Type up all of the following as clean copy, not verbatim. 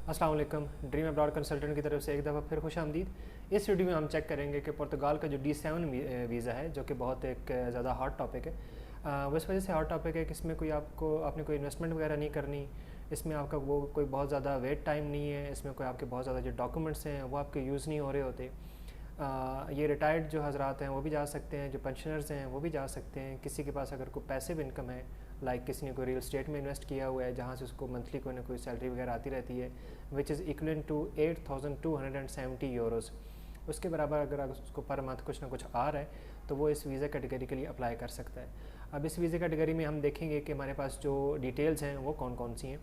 अस्सलाम वालेकुम। Dream abroad consultant की तरफ से एक दफ़ा फिर खुश आमदीद। इस वीडियो में हम चेक करेंगे कि पुर्तगाल का जो D7 वीज़ा है, जो कि बहुत एक ज़्यादा हॉट टॉपिक है। वो इस वजह से हॉट टॉपिक है कि इसमें आपने कोई इन्वेस्टमेंट वगैरह नहीं करनी। इसमें आपका वो कोई बहुत ज़्यादा वेट टाइम नहीं है। इसमें कोई आपके बहुत ज़्यादा जो डॉक्यूमेंट्स हैं वो आपके यूज़ नहीं हो रहे होते। ये रिटायर्ड जो हजरात हैं वो भी जा सकते हैं, जो पेंशनर्स हैं वो भी जा सकते हैं। किसी के पास अगर कोई पैसिव इनकम है, लाइक किसी ने कोई रियल एस्टेट में इन्वेस्ट किया हुआ है जहाँ से उसको मंथली कोई ना कोई सैलरी वगैरह आती रहती है, which is equivalent to 8,270 euros. उसके बराबर अगर उसको पर मंथ कुछ ना कुछ आ रहा है तो वो इस वीज़ा कैटेगरी के लिए अप्लाई कर सकता है। अब इस वीज़ा कैटेगरी में हम देखेंगे कि हमारे पास जो डिटेल्स हैं वो कौन कौन सी हैं,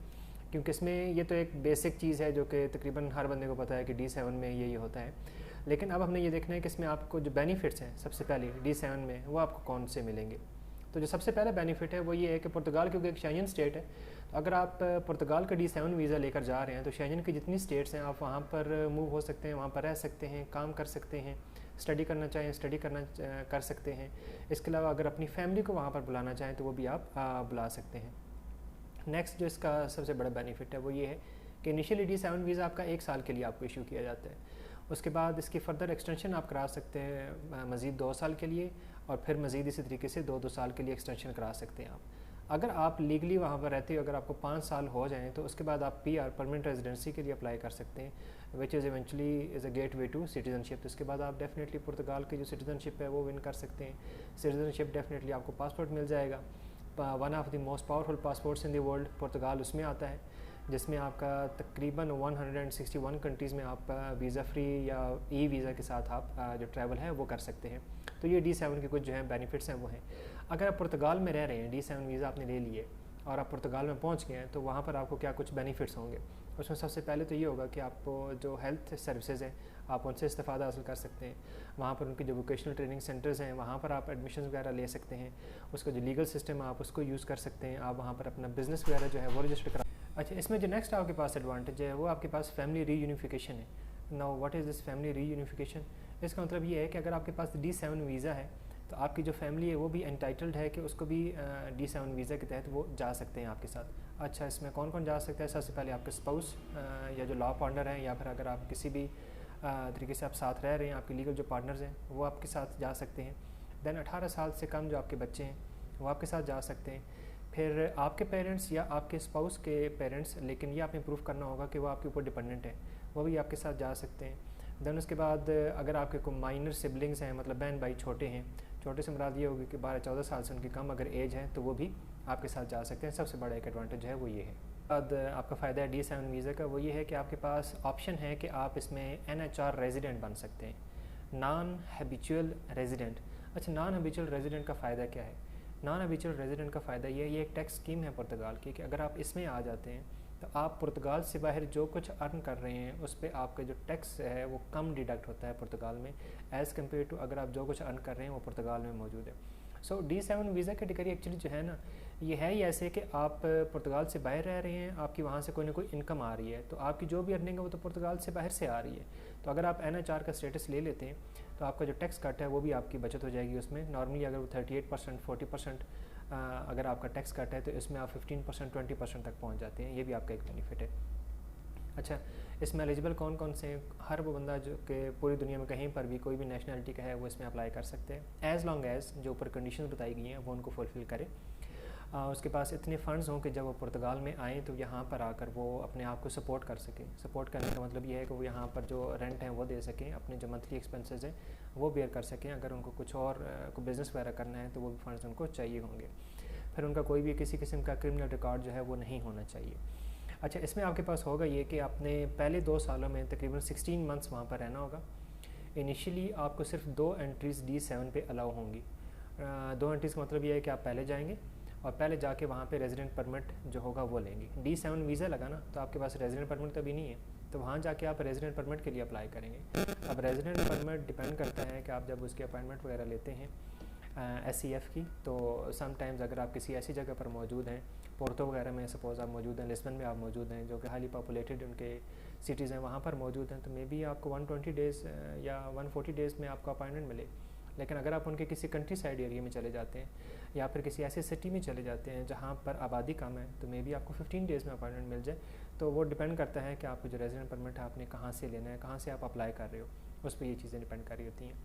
क्योंकि इसमें ये तो एक बेसिक चीज़ है जो कि तकरीबन हर बंदे को पता है कि D7 में ये होता है। लेकिन अब हमने ये देखना है कि इसमें आपको जो बेनिफिट्स हैं सबसे पहले D7 में वो आपको कौन से मिलेंगे। तो जो सबसे पहला बेनिफिट है वो ये है कि पुर्तगाल क्योंकि एक शेंजन स्टेट है, तो अगर आप पुर्तगाल का D7 वीज़ा लेकर जा रहे हैं तो शेंजन की जितनी स्टेट्स हैं आप वहाँ पर मूव हो सकते हैं, वहाँ पर रह सकते हैं, काम कर सकते हैं, स्टडी करना चाहें स्टडी कर सकते हैं। इसके अलावा अगर अपनी फैमिली को वहाँ पर बुलाना चाहें तो वो भी आप बुला सकते हैं। नेक्स्ट जो इसका सबसे बड़ा बेनिफिट है वो ये है कि इनिशियली D7 वीज़ा आपका 1 साल के लिए आपको इशू किया जाता है। उसके बाद इसकी फ़र्दर एक्सटेंशन आप करा सकते हैं मज़ीद 2 साल के लिए, और फिर मज़ीद इसी तरीके से 2 साल के लिए एक्सटेंशन करा सकते हैं आप। अगर आप लीगली वहाँ पर रहते हो, अगर आपको 5 साल हो जाएँ तो उसके बाद आप PR परमानेंट रेजिडेंसी के लिए अप्लाई कर सकते हैं, which is eventually is a gateway to citizenship. तो उसके बाद आप डेफिनेटली पुर्तगाल की जो सिटीज़नशिप है वो विन कर सकते हैं। सिटीज़नशिप डेफिनेटली आपको पासपोर्ट मिल जाएगा। One of the most powerful passports in the world पुर्तगाल उसमें आता है, जिसमें आपका तकरीबन 161 कंट्रीज़ में आप वीज़ा फ्री या वीज़ा के साथ आप जो ट्रैवल है वो कर सकते हैं। तो ये D7 के कुछ जो है बेनिफिट्स हैं वो हैं। अगर आप पुर्तगाल में रह रहे हैं, D7 वीज़ा आपने ले लिए और आप पुर्तगाल में पहुंच गए हैं, तो वहाँ पर आपको क्या कुछ बेनिफिट्स होंगे। उसमें सबसे पहले तो ये होगा कि आपको जो हेल्थ सर्विसेज हैं आप उनसे इस्तेफ़ादा हासिल कर सकते हैं। वहाँ पर उनके जो वोकेशनल ट्रेनिंग सेंटर्स हैं वहाँ पर आप एडमिशन वगैरह ले सकते हैं। उसका जो लीगल सिस्टम है आप उसको यूज़ कर सकते हैं। आप वहाँ पर अपना बिज़नेस वगैरह जो है वो रजिस्टर करा। अच्छा, इसमें जो नेक्स्ट आपके पास एडवांटेज है वो आपके पास फैमिली रीयूनिफिकेशन है। Now what is this family reunification? इसका मतलब ये है कि अगर आपके पास D7 वीज़ा है तो आपकी जो फैमिली है वो भी एंटाइटल्ड है कि उसको भी D7 वीज़ा के तहत वो जा सकते हैं आपके साथ। अच्छा, इसमें कौन कौन जा सकता है? सबसे पहले आपके स्पाउस या जो लॉ पार्टनर हैं, या फिर अगर आप किसी भी तरीके से आप साथ रह रहे हैं, आपके लीगल जो पार्टनर्स हैं वो आपके साथ जा सकते हैं। दैन 18 साल से कम जो आपके बच्चे हैं वो आपके साथ जा सकते हैं। फिर आपके पेरेंट्स या आपके स्पाउस के पेरेंट्स, लेकिन ये आपने प्रूव करना होगा कि वो आपके ऊपर डिपेंडेंट है, वो भी आपके साथ जा सकते हैं। दैन उसके बाद अगर आपके कोई माइनर सिबलिंग्स हैं, मतलब बहन भाई छोटे हैं, छोटे से मुराद ये होगी कि 12-14 साल से उनकी कम अगर एज है तो वो भी आपके साथ जा सकते हैं। सबसे बड़ा एक एडवांटेज है वो ये है। बाद आपका फ़ायदा है D7 वीज़ा का वो ये है कि आपके पास ऑप्शन है कि आप इसमें NHR रेजिडेंट बन सकते हैं, नॉन हैबिचुअल रेजिडेंट। अच्छा, नॉन हैबिचुअल रेजिडेंट का फ़ायदा क्या है? नॉन हैबिचुअल रेजिडेंट का फ़ायदा ये एक टैक्स स्कीम है पुर्तगाल की, कि अगर आप इसमें आ जाते हैं तो आप पुर्तगाल से बाहर जो कुछ अर्न कर रहे हैं उस पर आपका जो टैक्स है वो कम डिडक्ट होता है पुर्तगाल में, एज़ कम्पेयर टू अगर आप जो कुछ अर्न कर रहे हैं वो पुर्तगाल में मौजूद है। सो D7 वीज़ा कैटेगरी एक्चुअली जो है ना, ये है ही ऐसे कि आप पुर्तगाल से बाहर रह रहे हैं, आपकी वहाँ से कोई ना कोई इनकम आ रही है, तो आपकी जो भी अर्निंग है वो तो पुर्तगाल से बाहर से आ रही है। तो अगर आप NHR का स्टेटस ले लेते हैं तो आपका जो टैक्स कट है वो भी आपकी बचत हो जाएगी उसमें। नॉर्मली अगर वो 38%, 40% अगर आपका टैक्स कट है तो इसमें आप 15%, 20% तक पहुँच जाते हैं। ये भी आपका एक बेनिफिट है। अच्छा, इसमें एलिजिबल कौन कौन से हैं? हर वो बंदा जो कि पूरी दुनिया में कहीं पर भी कोई भी नेशनलिटी का है वो इसमें अप्लाई कर सकते हैं, एज़ लॉन्ग एज़ जो ऊपर कंडीशन बताई गई हैं वो उनको फुलफ़िल करे। उसके पास इतने फ़ंड्स हों कि जब वो पुर्तगाल में आएँ तो यहाँ पर आकर वो अपने आप को सपोर्ट कर सकें। सपोर्ट करने का मतलब ये है कि वो यहाँ पर जो रेंट है वो दे सकें, अपने जो मंथली एक्सपेंसेस हैं वो बेयर कर सकें। अगर उनको कुछ और कोई बिज़नेस वगैरह करना है तो वो भी फ़ंड्स उनको चाहिए होंगे। फिर उनका कोई भी किसी किस्म का क्रिमिनल रिकॉर्ड जो है वो नहीं होना चाहिए। अच्छा, इसमें आपके पास होगा ये कि आपने पहले 2 सालों में तकरीबन 16 मंथ्स वहाँ पर रहना होगा। इनिशियली आपको सिर्फ 2 एंट्रीज़ D7 पे अलाउ होंगी। 2 एंट्रीज़ का मतलब ये है कि आप पहले जाएंगे और पहले जाके वहाँ पे रेजिडेंट परमिट जो होगा वो लेंगे। D7 वीज़ा लगा ना, तो आपके पास रेजिडेंट परमिट तो अभी नहीं है, तो वहाँ जाके आप रेजिडेंट परमिट के लिए अप्लाई करेंगे। अब रेजिडेंट परमिट डिपेंड करता है कि आप जब उसकी अपॉइंटमेंट वगैरह लेते हैं SCF की, तो समटाइम्स अगर आप किसी ऐसी जगह पर मौजूद हैं, पोर्तो वगैरह में सपोज़ आप मौजूद हैं, लिस्बन में आप मौजूद हैं जो कि हाईली पॉपुलेटेड उनके सिटीज़ हैं, वहाँ पर मौजूद हैं, तो मे बी आपको 120 डेज़ या 140 डेज़ में आपको अपॉइंटमेंट मिले। लेकिन अगर आप उनके किसी कंट्री साइड एरिया में चले जाते हैं या फिर किसी ऐसी सिटी में चले जाते हैं जहाँ पर आबादी कम है, तो मे बी आपको 15 डेज़ में अपॉइंटमेंट मिल जाए। तो वो डिपेंड करता है कि आपको जो रेजिडेंट परमिट है आपने कहाँ से लेना है, कहाँ से आप अप्लाई कर रहे हो, उस पर ये चीज़ें डिपेंड कर रही होती हैं।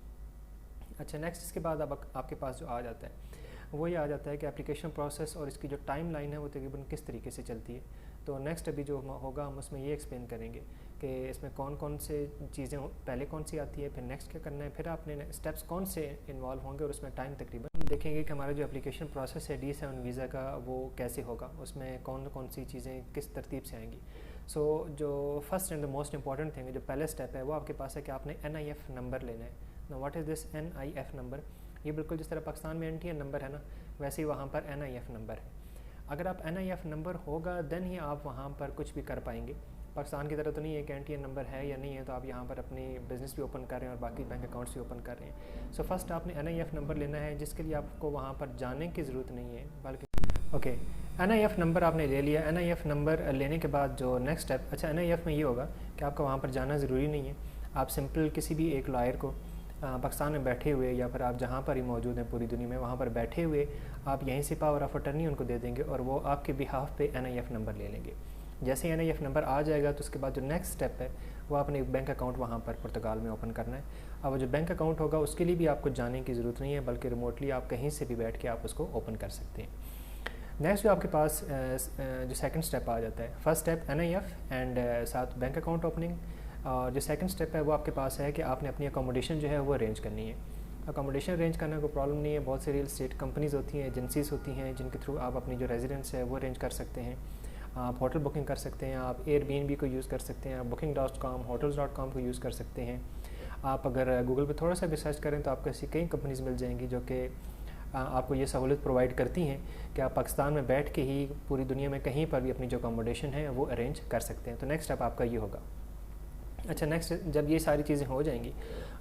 अच्छा, नेक्स्ट इसके बाद अब आपके पास जो आ जाता है वो ये आ जाता है कि एप्लीकेशन प्रोसेस और इसकी जो टाइम लाइन है वो तकरीबन किस तरीके से चलती है। तो नेक्स्ट अभी जो होगा हम उसमें ये एक्सप्लेन करेंगे कि इसमें कौन कौन से चीज़ें पहले कौन सी आती है, फिर नेक्स्ट क्या करना है, फिर आपने स्टेप्स कौन से इन्वॉल्व होंगे और उसमें टाइम तकरीबन देखेंगे कि हमारा जो एप्लीकेशन प्रोसेस है D7 वीज़ा का वो कैसे होगा, उसमें कौन कौन सी चीज़ें किस तरतीब से आएंगी। सो जो first and the most important thing है, जो पहले स्टेप है वो आपके पास है कि आपने NIF नंबर लेना है। ना what is this NIF number? ये बिल्कुल जिस तरह पाकिस्तान में NTN नंबर है ना, वैसे ही वहाँ पर NIF नंबर है। अगर आप NIF नंबर होगा देन ही आप वहाँ पर कुछ भी कर पाएंगे। पाकिस्तान की तरह तो नहीं है कि NTN नंबर है या नहीं है तो आप यहाँ पर अपनी बिज़नेस भी ओपन कर रहे हैं और बाकी बैंक अकाउंट्स भी ओपन कर रहे हैं। सो फर्स्ट आपने NIF नंबर लेना है, जिसके लिए आपको वहाँ पर जाने की ज़रूरत नहीं है, बल्कि ओके NIF नंबर आपने ले लिया। NIF नंबर लेने के बाद जो नेक्स्ट स्टेप, अच्छा NIF में ये होगा कि आपको वहाँ पर जाना ज़रूरी नहीं है। आप सिंपल किसी भी एक लॉयर को पाकिस्तान में बैठे हुए या फिर आप जहाँ पर ही मौजूद हैं पूरी दुनिया में, वहाँ पर बैठे हुए आप यहीं से पावर ऑफ अटर्नी उनको दे देंगे और वो आपके बिहाफ पे NIF नंबर ले लेंगे। जैसे NIF नंबर आ जाएगा तो उसके बाद जो नेक्स्ट स्टेप है वो आपने एक बैंक अकाउंट वहाँ पर पुर्तगाल में ओपन करना है। अब जो बैंक अकाउंट होगा उसके लिए भी आपको जाने की ज़रूरत नहीं है, बल्कि रिमोटली आप कहीं से भी बैठ के आप उसको ओपन कर सकते हैं। नेक्स्ट जो आपके पास जो सेकंड स्टेप आ जाता है, फर्स्ट स्टेप NIF एंड साथ बैंक अकाउंट ओपनिंग, और जो सेकंड स्टेप है वो आपके पास है कि आपने अपनी अकोमोडेशन जो है वो अरेंज करनी है। अकोमोडेशन अरेंज करने को प्रॉब्लम नहीं है, बहुत सी रियल एस्टेट कंपनीज़ होती हैं, एजेंसीज़ होती हैं जिनके थ्रू आप अपनी जो रेजिडेंस है वो अरेंज कर सकते हैं। आप होटल बुकिंग कर सकते हैं, आप Airbnb को यूज़ कर सकते हैं, आप booking.com hotels.com को यूज़ कर सकते हैं। आप अगर गूगल पे थोड़ा सा भी सर्च करें तो आपको ऐसी कई कंपनीज़ मिल जाएंगी जो कि आपको ये सहूलत प्रोवाइड करती हैं कि आप पाकिस्तान में बैठ के ही पूरी दुनिया में कहीं पर भी अपनी जो अकोमोडेशन है वो अरेंज कर सकते हैं। तो नेक्स्ट स्टेप आपका ये होगा। अच्छा, नेक्स्ट जब ये सारी चीज़ें हो जाएंगी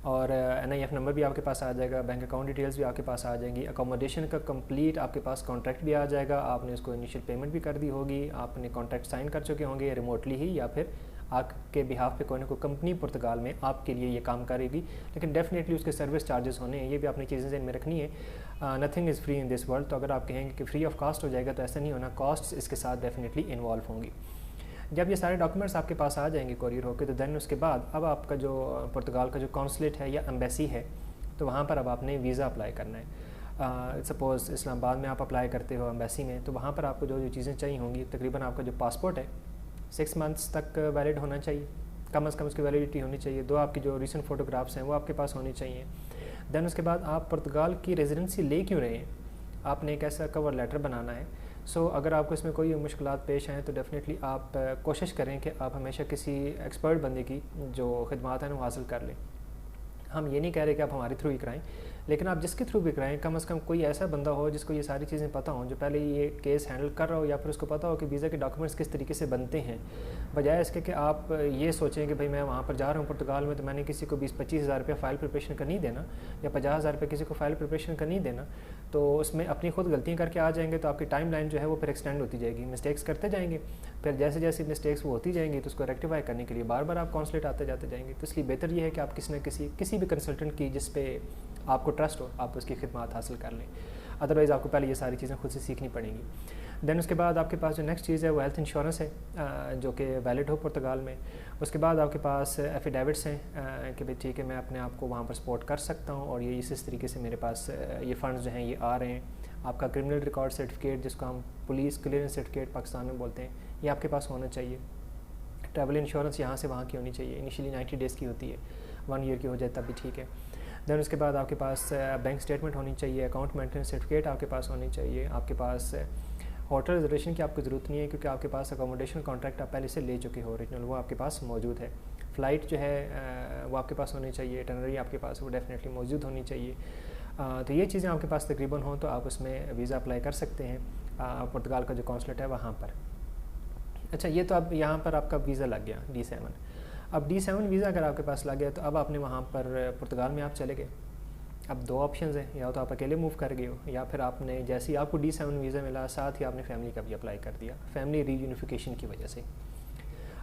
और NIF नंबर भी आपके पास आ जाएगा, बैंक अकाउंट डिटेल्स भी आपके पास आ जाएंगी, अकोमोडेशन का कंप्लीट आपके पास कॉन्ट्रैक्ट भी आ जाएगा, आपने उसको इनिशियल पेमेंट भी कर दी होगी, आपने कॉन्ट्रैक्ट साइन कर चुके होंगे रिमोटली ही या फिर आपके बिहाफ पे कोई ना कोई कंपनी पुर्तगाल में आपके लिए ये काम करेगी, लेकिन डेफिनेटली उसके सर्विस चार्जेस होने हैं, ये भी आपने चीज़ें ध्यान में रखनी है। Nothing is free in this world. तो अगर आप कहेंगे कि फ्री ऑफ कॉस्ट हो जाएगा तो ऐसा नहीं होना, कॉस्ट इसके साथ डेफिनेटली इन्वॉल्व होंगी। जब ये सारे डॉक्यूमेंट्स आपके पास आ जाएंगे कोरियर होकर, तो देन उसके बाद अब आपका जो पुर्तगाल का जो कौंसलेट है या एम्बेसी है तो वहाँ पर अब आपने वीज़ा अप्लाई करना है। सपोज़ इस्लामाबाद में आप अप्लाई करते हो एम्बेसी में, तो वहाँ पर आपको जो जो चीज़ें चाहिए होंगी, तकरीबन आपका जो पासपोर्ट है 6 मंथ्स तक वैलिड होना चाहिए, कम से कम उसकी वैलिडिटी होनी चाहिए। 2 आपकी जो रिसेंट फ़ोटोग्राफ्स हैं वो आपके पास होनी चाहिए। देन उसके बाद आप पुर्तगाल की रेजिडेंसी ले क्यों रहे हैं, आपने एक ऐसा कवर लेटर बनाना है। अगर आपको इसमें कोई मुश्किलात पेश आएँ तो डेफ़िनेटली आप कोशिश करें कि आप हमेशा किसी एक्सपर्ट बंदे की जो खिदमात हैं वो हासिल कर लें। हम ये नहीं कह रहे कि आप हमारे थ्रू ही कराएं, लेकिन आप जिसके थ्रू भी कराएं कम से कम कोई ऐसा बंदा हो जिसको ये सारी चीज़ें पता हों, जो पहले ये केस हैंडल कर रहा हो या फिर उसको पता हो कि वीज़ा के डॉक्यूमेंट्स किस तरीके से बनते हैं, बजाय इसके कि आप ये सोचें कि भाई मैं वहाँ पर जा रहा हूँ पुर्तगाल में तो मैंने किसी को 20-25 हज़ार रुपया फ़ाइल प्रिपरेशन का नहीं देना या 50,000 रुपये किसी को फ़ाइल प्रिपरेशन का नहीं देना, तो उसमें अपनी खुद गलतियाँ करके आ जाएंगे तो आपकी टाइम लाइन जो है वो फिर एक्सटेंड होती जाएगी, मिस्टेक्स करते जाएंगे, फिर जैसे जैसे मिस्टेक्स वो होती जाएंगी तो उसको रेक्टिफाई करने के लिए बार बार आप कॉन्सुलेट आते जाते जाएंगे। तो इसलिए बेहतर ये है कि आप किसी भी कंसल्टेंट की जिस पे आपको ट्रस्ट हो आप उसकी खिदमत हासिल कर लें, अदरवाइज़ आपको पहले ये सारी चीज़ें खुद से सीखनी पड़ेंगी। देन उसके बाद आपके पास जो नेक्स्ट चीज़ है वो हेल्थ इंश्योरेंस है जो कि वैलिड हो पुर्तगाल में। उसके बाद आपके पास एफिडेविट्स हैं कि भाई ठीक है मैं अपने आप को वहाँ पर सपोर्ट कर सकता हूँ और ये इस तरीके से मेरे पास ये फ़ंड्स जो हैं ये आ रहे हैं। आपका क्रिमिनल रिकॉर्ड सर्टिफिकेट जिसको हम पुलिस क्लियरेंस सर्टिफिकेट पाकिस्तान में बोलते हैं, ये आपके पास होना चाहिए। ट्रैवल इंश्योरेंस यहाँ से वहाँ की होनी चाहिए, इनिशियली 90 डेज़ की होती है, 1 ईयर की हो जाए तब भी ठीक है। देन उसके बाद आपके पास बैंक स्टेटमेंट होनी चाहिए, अकाउंट मेंटेनेंस सर्टिफिकेट आपके पास होनी चाहिए। आपके पास होटल रिजर्वेशन की आपको ज़रूरत नहीं है क्योंकि आपके पास अकोमोडेशन कॉन्ट्रैक्ट आप पहले से ले चुके हो, ओरिजिनल वो आपके पास मौजूद है। फ़्लाइट जो है वो आपके पास होनी चाहिए, इटिनरी आपके पास वो डेफिनेटली मौजूद होनी चाहिए। तो ये चीज़ें आपके पास तकरीबन हों तो आप उसमें वीज़ा अप्लाई कर सकते हैं पुर्तगाल का जो कौंसलेट है वहाँ पर। अच्छा, ये तो अब यहाँ पर आपका वीज़ा लग गया D7। अब D7 वीज़ा अगर आपके पास लग गया तो अब आपने वहाँ पर पुर्तगाल में आप चले गए। अब 2 ऑप्शंस हैं, या तो आप अकेले मूव कर गए हो या फिर आपने जैसे ही आपको D7 वीज़ा मिला साथ ही आपने फैमिली का भी अप्लाई कर दिया, फैमिली रीयूनिफिकेशन की वजह से।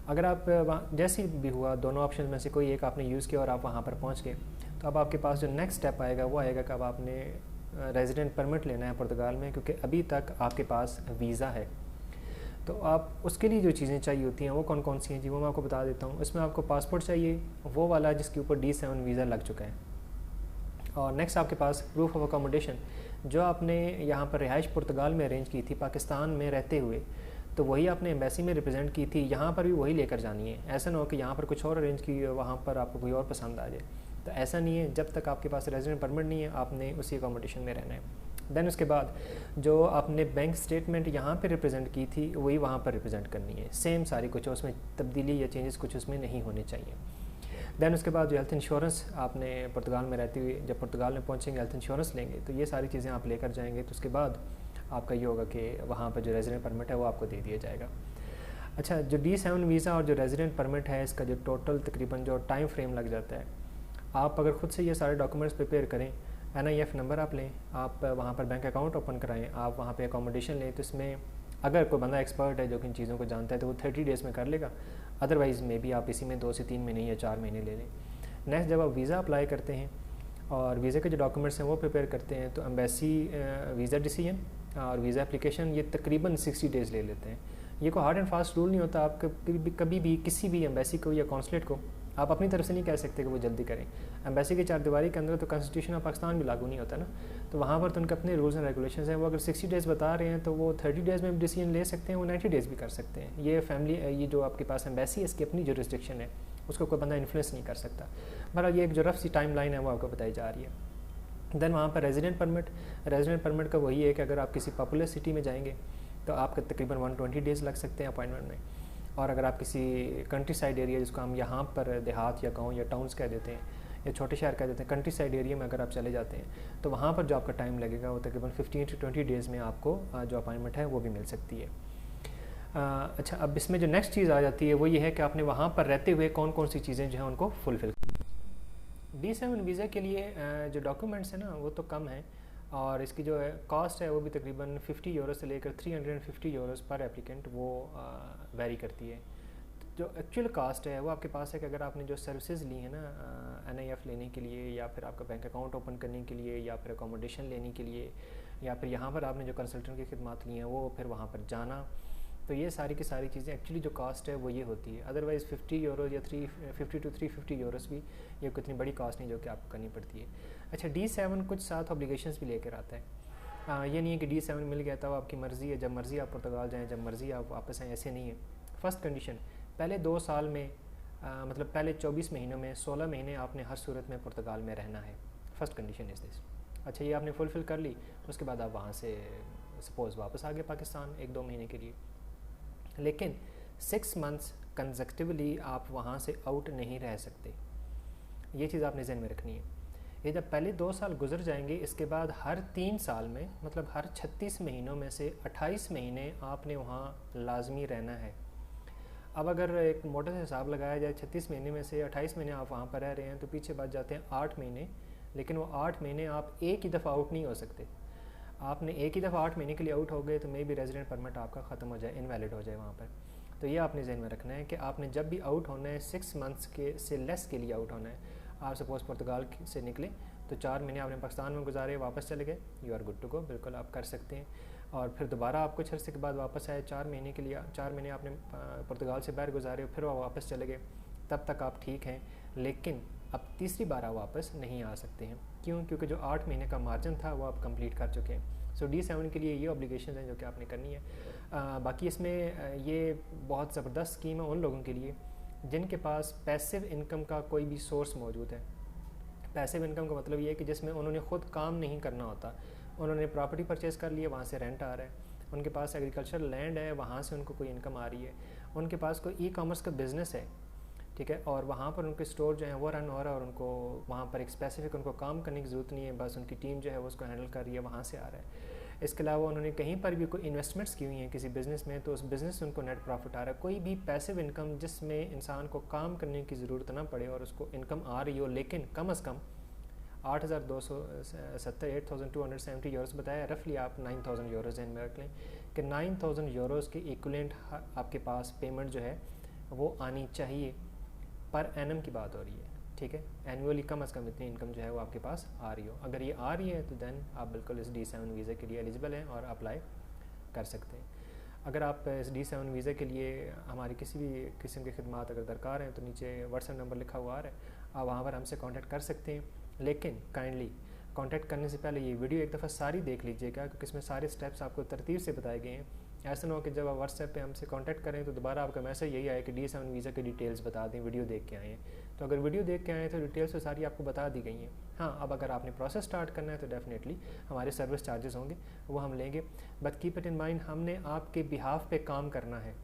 अगर आप जैसे भी हुआ दोनों ऑप्शन में से कोई एक आपने यूज़ किया और आप वहाँ पर पहुँच गए तो अब आपके पास जो नेक्स्ट स्टेप आएगा वो आएगा कि अब आपने रेजिडेंट परमिट लेना है पुर्तगाल में, क्योंकि अभी तक आपके पास वीज़ा है। तो आप उसके लिए जो चीज़ें चाहिए होती हैं वो कौन कौन सी हैं जी, वो मैं आपको बता देता हूँ। इसमें आपको पासपोर्ट चाहिए, वो वाला जिसके ऊपर D7 वीज़ा लग चुका है। और नेक्स्ट आपके पास प्रूफ ऑफ अकोमोडेशन, जो आपने यहाँ पर रिहाइश पुर्तगाल में अरेंज की थी पाकिस्तान में रहते हुए, तो वही आपने एम्बेसी में रिप्रेजेंट की थी, यहाँ पर भी वही लेकर जानी है। ऐसा ना हो कि यहाँ पर कुछ और अरेंज की, वहाँ पर आपको कोई और पसंद आ जाए। तो ऐसा नहीं है, जब तक आपके पास रेजिडेंट परमिट नहीं है आपने उसी अकोमोडेशन में रहना है। देन उसके बाद जो आपने बैंक स्टेटमेंट यहाँ पे रिप्रेजेंट की थी वही वहाँ पर रिप्रेजेंट करनी है, सेम सारी, कुछ उसमें तब्दीली या चेंजेस कुछ उसमें नहीं होने चाहिए। देन उसके बाद जो हेल्थ इंश्योरेंस आपने पुर्तगाल में रहते हुए जब पुर्तगाल में पहुँचेंगे हेल्थ इंश्योरेंस लेंगे, तो ये सारी चीज़ें आप लेकर जाएंगे। तो उसके बाद आपका ये होगा कि वहाँ पर जो रेजिडेंट परमिट है वो आपको दे दिया जाएगा। अच्छा, जो D7 वीज़ा और जो रेजिडेंट परमिट है इसका जो टोटल तकरीबन जो टाइम फ्रेम लग जाता है, आप अगर ख़ुद से ये सारे डॉक्यूमेंट्स प्रिपेयर करें, NIF नंबर आप लें, आप वहाँ पर बैंक अकाउंट ओपन कराएं, आप वहाँ पे अकोमोडेशन लें, तो इसमें अगर कोई बंदा एक्सपर्ट है जो कि इन चीज़ों को जानता है तो वो 30 डेज़ में कर लेगा। अदरवाइज़ में भी आप इसी में 2 से 3 महीने या 4 महीने ले लें। नेक्स्ट जब आप वीज़ा अप्लाई करते हैं और वीज़ा के जो डॉक्यूमेंट्स हैं वो प्रिपेयर करते हैं, तो एम्बेसी वीज़ा डिसीजन और वीज़ा एप्लीकेशन ये तकरीबन 60 डेज़ ले लेते हैं। ये कोई हार्ड एंड फास्ट रूल नहीं होता। आप कभी भी किसी भी एम्बेसी को या कॉन्सुलेट को आप अपनी तरफ से नहीं कह सकते कि वो जल्दी करें। एम्बेसी की चारदीवारी के अंदर तो कॉन्स्टिट्यूशन ऑफ पाकिस्तान भी लागू नहीं होता ना, तो वहाँ पर तो उनके अपने रूल्स एंड रेगुलेशंस हैं। वो अगर 60 डेज़ बता रहे हैं तो वो 30 डेज़ में भी डिसीजन ले सकते हैं, वो 90 डेज़ भी कर सकते हैं। ये फैमिली, ये जो आपके पास एम्बेसी है इसकी अपनी जुरिस्डिक्शन है, उसको कोई बंदा इन्फ्लुएंस नहीं कर सकता। बहरहाल ये एक जो रफ सी टाइम लाइन है वो आपको बताई जा रही है। देन वहाँ पर रेजिडेंट परमिट का वही है कि अगर आप किसी पॉपुलर सिटी में जाएंगे तो आपका तकरीबन 120 डेज़ लग सकते हैं अपॉइंटमेंट में। और अगर आप किसी कंट्री साइड एरिया, जिसको हम यहाँ पर देहात या गांव या टाउन्स कह देते हैं या छोटे शहर कह देते हैं, कंट्री साइड एरिया में अगर आप चले जाते हैं तो वहाँ पर जो आपका टाइम लगेगा वो तकरीबन 15 से 20 डेज़ में आपको जो अपॉइंटमेंट है वो भी मिल सकती है। अच्छा, अब इसमें जो नेक्स्ट चीज़ आ जाती है वो ये है कि आपने वहाँ पर रहते हुए कौन कौन सी चीज़ें जो हैं उनको फुलफ़िल। D7 वीज़ा के लिए जो डॉक्यूमेंट्स हैं ना वो तो कम है, और इसकी जो है कॉस्ट है वो भी तकरीबन 50 यूरो से लेकर 350 यूरोस पर एप्लीकेंट वो वेरी करती है। जो एक्चुअल कास्ट है वो आपके पास है कि अगर आपने जो सर्विसेज ली है ना NIF लेने के लिए, या फिर आपका बैंक अकाउंट ओपन करने के लिए, या फिर अकोमोडेशन लेने के लिए, या फिर यहाँ पर आपने जो कंसल्टेंट की खिदमत ली हैं वो फिर वहाँ पर जाना, तो ये सारी की सारी चीज़ें एक्चुअली जो कास्ट है वो ये होती है। अदरवाइज़ 50 यूरो या 350 to 350 यूरोस भी ये कितनी बड़ी कास्ट नहीं जो कि आपको करनी पड़ती है। अच्छा, D7 कुछ साथ ऑब्लिगेशंस भी लेकर आता है। ये नहीं है कि D7 मिल गया था वो आपकी मर्ज़ी है, जब मर्ज़ी आप पुर्तगाल जाएँ, जब मर्ज़ी आप वापस आएँ, ऐसे नहीं है। फ़र्स्ट कंडीशन, पहले 2 साल में मतलब पहले 24 महीनों में 16 महीने आपने हर सूरत में पुर्तगाल में रहना है। First condition is this. अच्छा, ये आपने फुलफ़िल कर ली, उसके बाद आप वहाँ से सपोज़ वापस आ गए पाकिस्तान 1-2 महीने के लिए, लेकिन 6 मंथ्स कंसेक्टिवली आप वहाँ से आउट नहीं रह सकते। ये चीज़ आपने ज़हन में रखनी है। ये जब पहले 2 साल गुजर जाएंगे, इसके बाद हर 3 साल में मतलब हर 36 महीनों में से 28 महीने आपने वहाँ लाजमी रहना है। अब अगर एक मोटा सा हिसाब लगाया जाए, 36 महीने में से 28 महीने आप वहाँ पर रह रहे हैं, तो पीछे बच जाते हैं 8 महीने। लेकिन वो 8 महीने आप एक ही दफ़ा आउट नहीं हो सकते। आपने एक ही दफ़ा 8 महीने के लिए आउट हो गए तो मे बी रेजिडेंट परमिट आपका ख़त्म हो जाए, इनवैलिड हो जाए वहाँ पर। तो ये आपने जहन में रखना है कि आपने जब भी आउट होना है 6 मंथ्स के से लेस के लिए आउट होना है। आप सपोज़ पुर्तगाल से निकले तो 4 महीने आपने पाकिस्तान में गुजारे, वापस चले गए, you are good to go, बिल्कुल आप कर सकते हैं। और फिर दोबारा आप कुछ अर्से के बाद वापस आए, 4 महीने के लिए, 4 महीने आपने पुर्तगाल से बाहर गुजारे, फिर वो वापस चले गए, तब तक आप ठीक हैं। लेकिन अब तीसरी बार आप वापस नहीं आ सकते हैं। क्यों? क्योंकि जो 8 महीने का मार्जिन था वो आप कंप्लीट कर चुके हैं। सो D7 के लिए ये ऑब्लिगेशन हैं जो कि आपने करनी है। बाकी इसमें ये बहुत ज़बरदस्त स्कीम है उन लोगों के लिए जिनके पास पैसिव इनकम का कोई भी सोर्स मौजूद है। पैसिव इनकम का मतलब ये है कि जिसमें उन्होंने ख़ुद काम नहीं करना होता, उन्होंने प्रॉपर्टी परचेज़ कर लिया, वहाँ से रेंट आ रहा है, उनके पास एग्रीकल्चरल लैंड है, वहाँ से उनको कोई इनकम आ रही है, उनके पास कोई ई-कॉमर्स का बिज़नेस है, ठीक है, और वहाँ पर उनके स्टोर जो है वो रन हो रहा है, और उनको वहाँ पर एक स्पेसिफिक उनको काम करने की ज़रूरत नहीं है, बस उनकी टीम जो है वो उसको हैंडल कर रही है, वहाँ से आ रहा है। इसके अलावा उन्होंने कहीं पर भी कोई इन्वेस्टमेंट्स की हुई हैं किसी बिज़नेस में, तो उस बिज़नेस से उनको नेट प्रॉफिट आ रहा है। कोई भी पैसिव इनकम जिसमें इंसान को काम करने की ज़रूरत ना पड़े और उसको इनकम आ रही हो, लेकिन कम अज़ कम 8,270 8,270 यूरोस बताया, रफली आप 9,000 यूरोस में रख लें कि 9,000 यूरोस के इक्विवेलेंट आपके पास पेमेंट जो है वो आनी चाहिए। पर एनम की बात हो रही है, ठीक है, एनुअली कम से कम इतनी इनकम जो है वो आपके पास आ रही हो। अगर ये आ रही है तो देन आप बिल्कुल इस D7 वीज़ा के लिए एलिजिबल हैं और अप्लाई कर सकते हैं। अगर आप इस D7 वीज़ा के लिए हमारी किसी भी किस्म की खिदमात अगर दरकार हैं तो नीचे व्हाट्सएप नंबर लिखा हुआ आ रहा है, आप वहाँ पर हमसे कांटेक्ट कर सकते हैं। लेकिन काइंडली कांटेक्ट करने से पहले ये वीडियो एक दफ़ा सारी देख लीजिएगा, क्योंकि इसमें सारे स्टेप्स आपको तरतीब से बताए गए हैं। ऐसा ना हो कि जब आप व्हाट्सएप पे हमसे कांटेक्ट करें तो दोबारा आपका मैसेज यही आए कि D7 वीज़ा की डिटेल्स बता दें, वीडियो देख के आए हैं। तो अगर वीडियो देख के आए तो डिटेल्स तो सारी आपको बता दी गई हैं। हाँ, अब अगर आपने प्रोसेस स्टार्ट करना है तो डेफिनेटली हमारे सर्विस चार्जेस होंगे, वो हम लेंगे। But keep it in mind, हमने आपके बिहाफ पे काम करना है।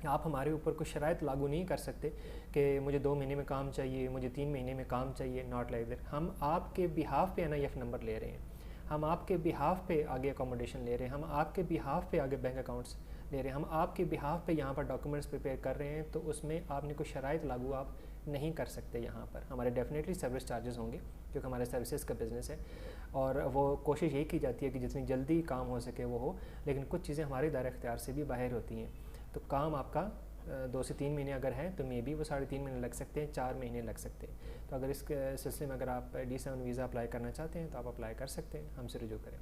आप हमारे ऊपर कुछ शराइत लागू नहीं कर सकते कि मुझे 2 महीने में काम चाहिए, मुझे 3 महीने में काम चाहिए, नॉट लाइक दैट। हम आपके बिहाफ पे NIF नंबर ले रहे हैं, हम आपके बिहाफ पे आगे अकोमोडेशन ले रहे हैं, हम आपके बिहाफ पे आगे बैंक अकाउंट्स ले रहे हैं, हम आपके बिहाफ पे यहाँ पर डॉक्यूमेंट्स प्रिपेयर कर रहे हैं। तो उसमें आपने कुछ शराइत लागू आप नहीं कर सकते। यहाँ पर हमारे डेफिनेटली सर्विस चार्जेस होंगे, क्योंकि हमारे सर्विसेज का बिज़नेस है और वो कोशिश यही की जाती है कि जितनी जल्दी काम हो सके वो हो। लेकिन कुछ चीज़ें हमारे दायरे इख्तियार से भी बाहर होती हैं। तो काम आपका 2 से 3 महीने अगर है तो मे बी वो 3.5 महीने लग सकते हैं, 4 महीने लग सकते हैं। तो अगर इस सिलसिले में अगर आप D7 वीज़ा अप्लाई करना चाहते हैं तो आप अप्लाई कर सकते हैं, हमसे रुजू करें।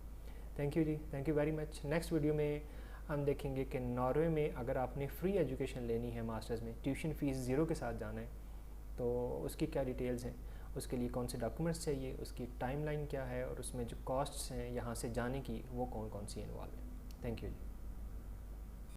Thank you ji, thank you very much. Next video में हम देखेंगे कि नॉर्वे में अगर आपने फ्री एजुकेशन लेनी है, मास्टर्स में ट्यूशन फ़ीस 0 के साथ जाना है तो उसकी क्या डिटेल्स हैं, उसके लिए कौन से डॉक्यूमेंट्स चाहिए, उसकी टाइमलाइन क्या है और उसमें जो कॉस्ट्स हैं यहाँ से जाने की वो कौन कौन सी इन्वॉल्व है। Thank you ji.